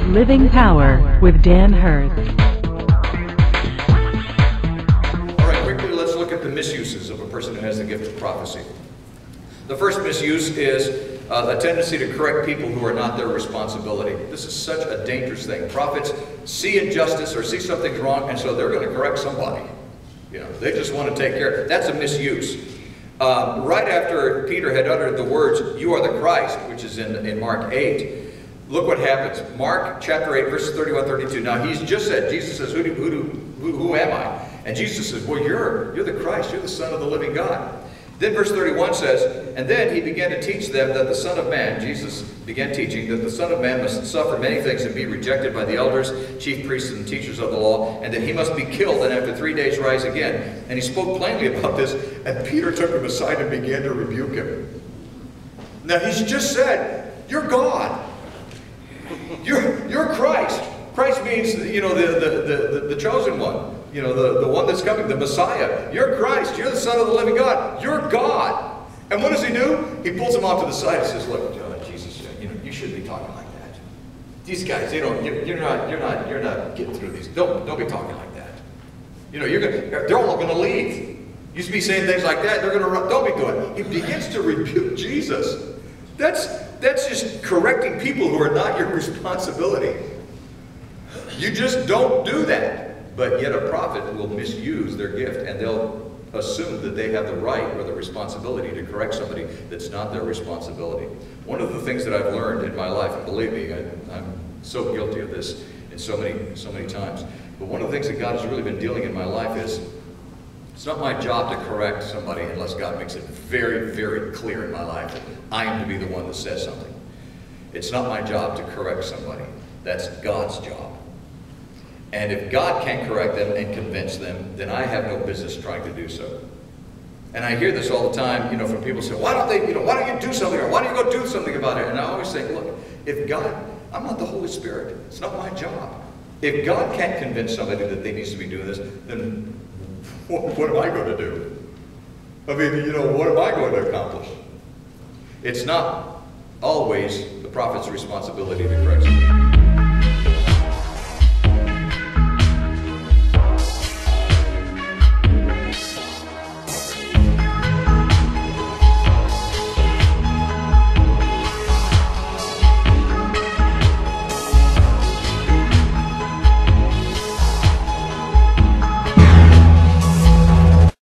Living Power with Dan Hurst. All right, quickly let's look at the misuses of a person who has the gift of prophecy. The first misuse is a tendency to correct people who are not their responsibility. This is such a dangerous thing. Prophets see injustice or see something's wrong, and so they're going to correct somebody. You know, they just want to take care of it. That's a misuse. Right after Peter had uttered the words, "You are the Christ," which is in Mark 8, look what happens. Mark chapter 8, verses 31, 32. Now he's just said, Jesus says, who am I? And Jesus says, well, you're the Christ. You're the Son of the living God. Then verse 31 says, and then he began to teach them that the Son of Man, Jesus began teaching that the Son of Man must suffer many things and be rejected by the elders, chief priests, and teachers of the law, and that he must be killed and after 3 days rise again. And he spoke plainly about this, and Peter took him aside and began to rebuke him. Now he's just said, you're God. You're Christ. Christ means, you know, the chosen one. You know, the one that's coming, the Messiah. You're Christ. You're the Son of the living God. You're God. And what does he do? He pulls him off to the side and says, look, Jesus, you know, you shouldn't be talking like that. These guys, they don't, you're not getting through these. Don't be talking like that. You know, they're all going to leave. You should be saying things like that. They're going to run. Don't be doing it. He begins to rebuke Jesus. That's just correcting people who are not your responsibility. You just don't do that. But yet a prophet will misuse their gift, and they'll assume that they have the right or the responsibility to correct somebody that's not their responsibility. One of the things that I've learned in my life, and believe me, I'm so guilty of this in so many times, but one of the things that God has really been dealing in my life is, it's not my job to correct somebody unless God makes it very, very clear in my life that I am to be the one that says something. It's not my job to correct somebody. That's God's job. And if God can't correct them and convince them, then I have no business trying to do so. And I hear this all the time, you know, from people say, why don't you do something, or why don't you go do something about it? And I always say, look, if God, I'm not the Holy Spirit. It's not my job. If God can't convince somebody that they need to be doing this, then what am I going to do? I mean, you know, what am I going to accomplish? It's not always the prophet's responsibility to correct somebody.